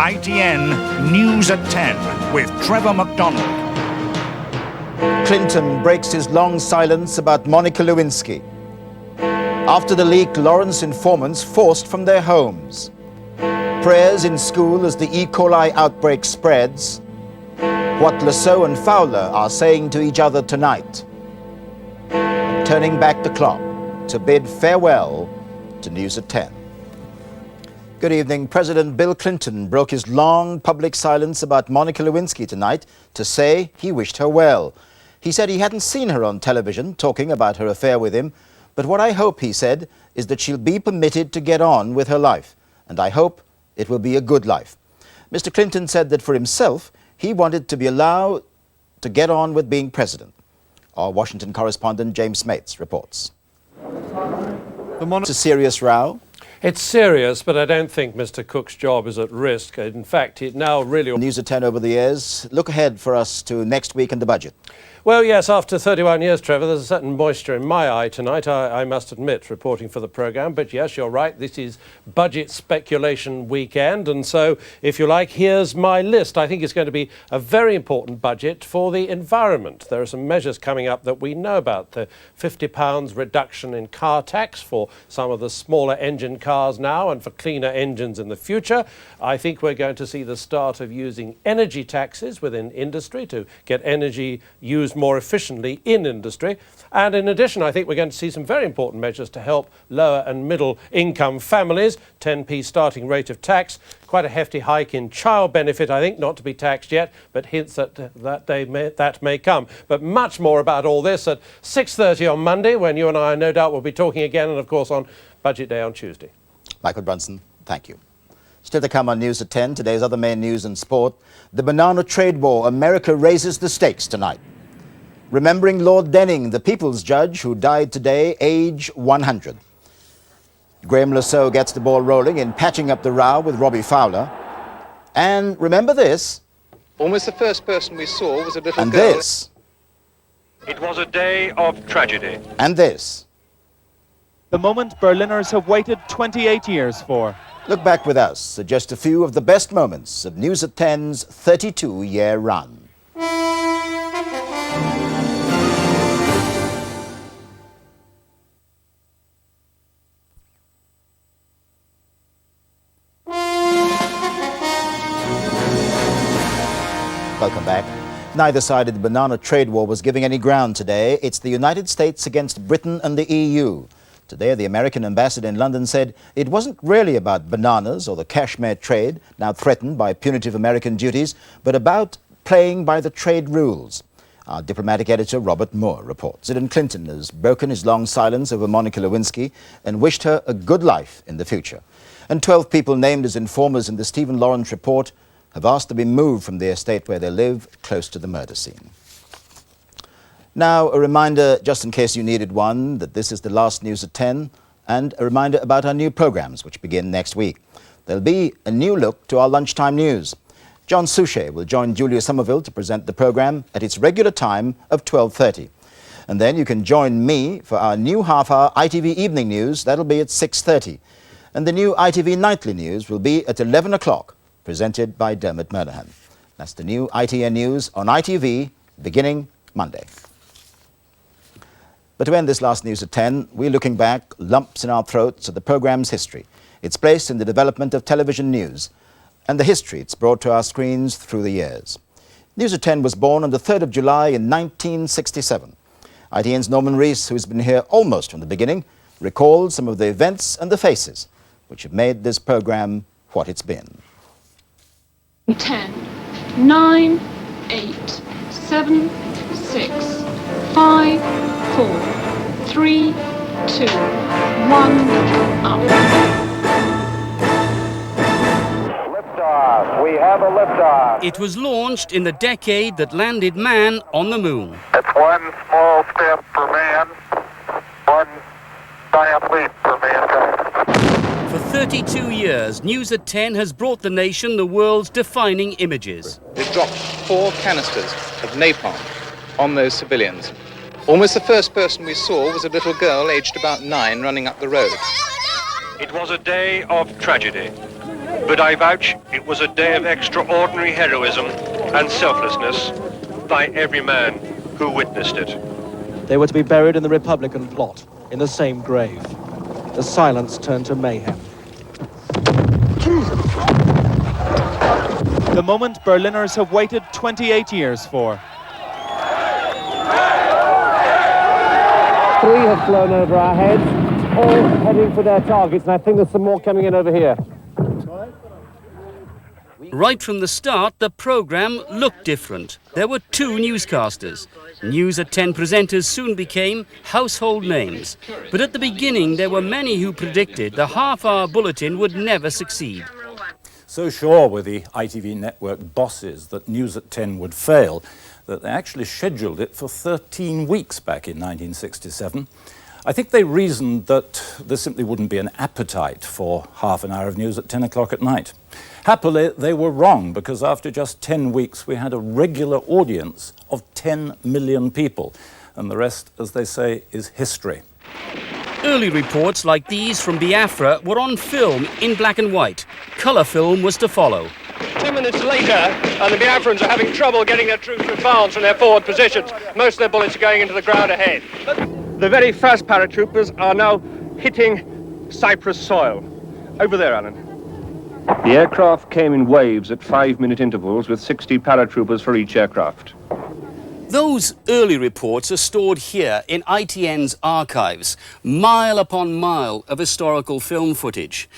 ITN News at 10 with Trevor McDonald. Clinton breaks his long silence about Monica Lewinsky. After the leak, Lawrence informants forced from their homes. Prayers in school as the E. coli outbreak spreads. What Lasso and Fowler are saying to each other tonight. And turning back the clock to bid farewell to News at 10. Good evening. President Bill Clinton broke his long public silence about Monica Lewinsky tonight to say he wished her well. He said he hadn't seen her on television talking about her affair with him, but what I hope, he said, is that she'll be permitted to get on with her life, and I hope it will be a good life. Mr. Clinton said that for himself, he wanted to be allowed to get on with being president. Our Washington correspondent James Smates reports. It's a serious row. It's serious, but I don't think Mr. Cook's job is at risk. In fact, it now really... News at 10 over the years. Look ahead for us to next week and the budget. Well, yes, after 31 years, Trevor, there's a certain moisture in my eye tonight, I must admit, reporting for the programme. But yes, you're right, this is budget speculation weekend. And so, if you like, here's my list. I think it's going to be a very important budget for the environment. There are some measures coming up that we know about. The £50 reduction in car tax for some of the smaller engine cars now and for cleaner engines in the future. I think we're going to see the start of using energy taxes within industry to get energy used more efficiently in industry. And in addition, I think we're going to see some very important measures to help lower and middle income families. 10p starting rate of tax, quite a hefty hike in child benefit, I think, not to be taxed yet, but hints that may come. But much more about all this at 6:30 on Monday, when you and I no doubt will be talking again, and of course on Budget Day on Tuesday. Michael Brunson, thank you. Still to come on News at 10, today's other main news and sport. The banana trade war, America raises the stakes tonight. Remembering Lord Denning, the People's Judge, who died today, age 100. Graham Lasso gets the ball rolling in patching up the row with Robbie Fowler. And remember this. Almost the first person we saw was a little and girl. This. It was a day of tragedy. And this. The moment Berliners have waited 28 years for. Look back with us at just a few of the best moments of News at 10's 32-year run. Welcome back. Neither side of the banana trade war was giving any ground today. It's the United States against Britain and the EU. Today, the American ambassador in London said it wasn't really about bananas or the Kashmir trade, now threatened by punitive American duties, but about playing by the trade rules. Our diplomatic editor, Robert Moore, reports. President Clinton has broken his long silence over Monica Lewinsky and wished her a good life in the future. And 12 people named as informers in the Stephen Lawrence report have asked to be moved from the estate where they live, close to the murder scene. Now, a reminder, just in case you needed one, that this is the last News at 10, and a reminder about our new programs, which begin next week. There'll be a new look to our lunchtime news. John Suchet will join Julia Somerville to present the program at its regular time of 12:30. And then you can join me for our new half-hour ITV evening news. That'll be at 6:30. And the new ITV nightly news will be at 11 o'clock. Presented by Dermot Murnahan. That's the new ITN News on ITV, beginning Monday. But to end this last News at 10, we're looking back, lumps in our throats, at the programme's history, its place in the development of television news, and the history it's brought to our screens through the years. News at 10 was born on the 3rd of July in 1967. ITN's Norman Rees, who's been here almost from the beginning, recalled some of the events and the faces which have made this programme what it's been. 10, 9, 8, 7, 6, 5, 4, 3, 2, 1, up. Liftoff. We have a liftoff. It was launched in the decade that landed man on the moon. It's one small step for man, one giant leap for mankind. For 32 years, News at 10 has brought the nation the world's defining images. It dropped 4 canisters of napalm on those civilians. Almost the first person we saw was a little girl aged about 9 running up the road. It was a day of tragedy. but I vouch it was a day of extraordinary heroism and selflessness by every man who witnessed it. They were to be buried in the Republican plot, in the same grave. The silence turned to mayhem. The moment Berliners have waited 28 years for. 3 have flown over our heads, all heading for their targets, and I think there's some more coming in over here. Right from the start, the programme looked different. There were 2 newscasters. News at 10 presenters soon became household names. But at the beginning, there were many who predicted the half-hour bulletin would never succeed. So sure were the ITV network bosses that News at 10 would fail, that they actually scheduled it for 13 weeks back in 1967. I think they reasoned that there simply wouldn't be an appetite for half an hour of news at 10 o'clock at night. Happily, they were wrong, because after just 10 weeks, we had a regular audience of 10 million people. And the rest, as they say, is history. Early reports like these from Biafra were on film in black and white. Colour film was to follow. 10 minutes later, and the Biafrans are having trouble getting their troops to advance from their forward positions. Most of their bullets are going into the ground ahead. The very first paratroopers are now hitting Cyprus soil. Over there, Alan. The aircraft came in waves at 5-minute intervals with 60 paratroopers for each aircraft. Those early reports are stored here in ITN's archives, mile upon mile of historical film footage.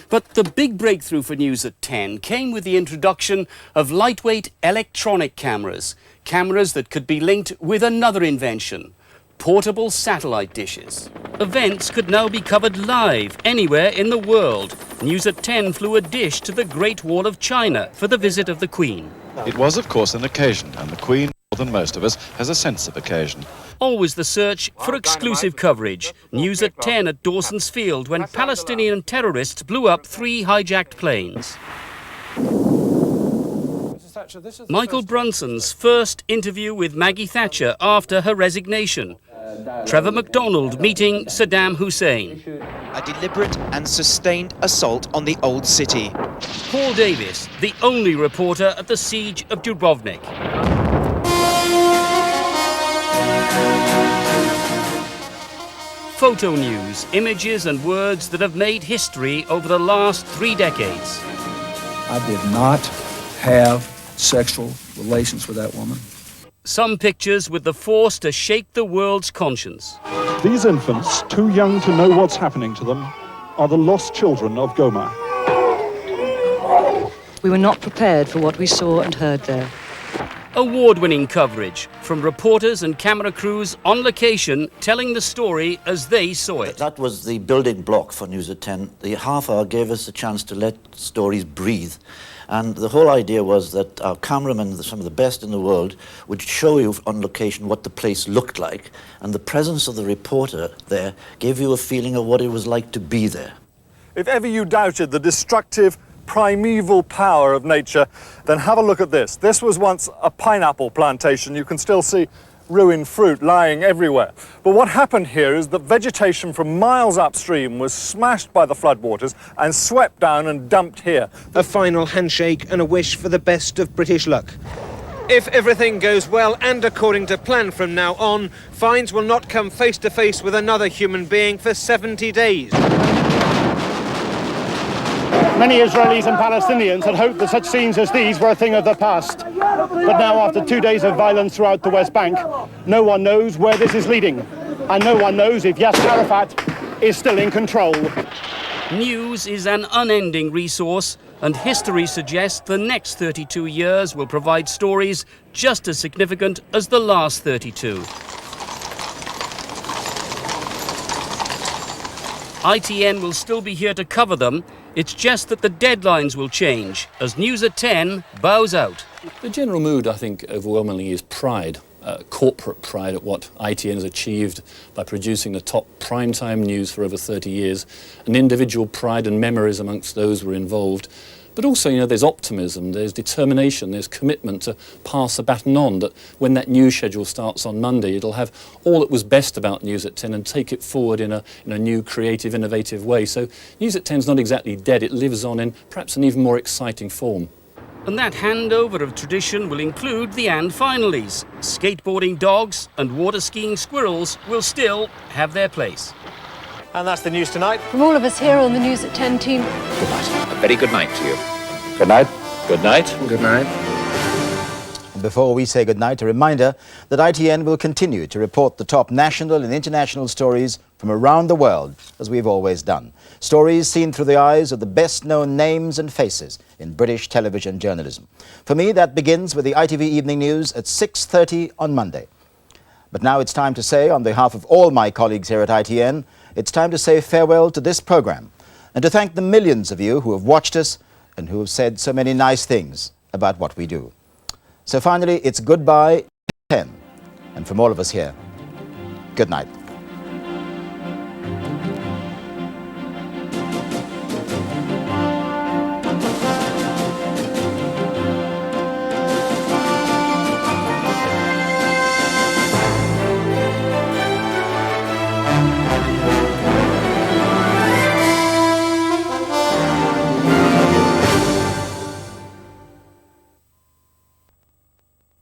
But the big breakthrough for News at 10 came with the introduction of lightweight electronic cameras, cameras that could be linked with another invention, portable satellite dishes. Events could now be covered live anywhere in the world. News at 10 flew a dish to the Great Wall of China for the visit of the Queen. It was, of course, an occasion, and the Queen, more than most of us, has a sense of occasion. Always the search for exclusive coverage. News at 10 at Dawson's Field when Palestinian terrorists blew up 3 hijacked planes. Michael Brunson's first interview with Maggie Thatcher after her resignation. Trevor McDonald meeting Saddam Hussein. A deliberate and sustained assault on the old city. Paul Davis, the only reporter at the siege of Dubrovnik. Photo news, images and words that have made history over the last 3 decades. I did not have sexual relations with that woman. Some pictures with the force to shake the world's conscience. These infants, too young to know what's happening to them, are the lost children of Goma. We were not prepared for what we saw and heard there. Award-winning coverage from reporters and camera crews on location telling the story as they saw it. That was the building block for News at 10. The half hour gave us a chance to let stories breathe. And the whole idea was that our cameramen, some of the best in the world, would show you on location what the place looked like. And the presence of the reporter there gave you a feeling of what it was like to be there. If ever you doubted the destructive, primeval power of nature, then have a look at this. This was once a pineapple plantation. You can still see ruined fruit lying everywhere. But what happened here is that vegetation from miles upstream was smashed by the floodwaters and swept down and dumped here. A final handshake and a wish for the best of British luck. If everything goes well and according to plan from now on, Fiennes will not come face to face with another human being for 70 days. Many Israelis and Palestinians had hoped that such scenes as these were a thing of the past. But now, after 2 days of violence throughout the West Bank, no one knows where this is leading. And no one knows if Yasser Arafat is still in control. News is an unending resource, and history suggests the next 32 years will provide stories just as significant as the last 32. ITN will still be here to cover them. It's just that the deadlines will change as News at 10 bows out. The general mood, I think, overwhelmingly is pride, corporate pride at what ITN has achieved by producing the top primetime news for over 30 years, and individual pride and memories amongst those who were involved. But also, you know, there's optimism, there's determination, there's commitment to pass the baton on, that when that new schedule starts on Monday, it'll have all that was best about News at 10 and take it forward in a new, creative, innovative way. So News at 10 is not exactly dead, it lives on in perhaps an even more exciting form. And that handover of tradition will include the and finalies. Skateboarding dogs and water skiing squirrels will still have their place. And that's the news tonight. From all of us here on the News at 10 team. Good night. A very good night to you. Good night. Good night. Good night. And before we say goodnight, a reminder that ITN will continue to report the top national and international stories from around the world, as we've always done. Stories seen through the eyes of the best-known names and faces in British television journalism. For me, that begins with the ITV Evening News at 6:30 on Monday. But now it's time to say, on behalf of all my colleagues here at ITN, it's time to say farewell to this program and to thank the millions of you who have watched us and who have said so many nice things about what we do. So finally, it's goodbye 10. And from all of us here, good night.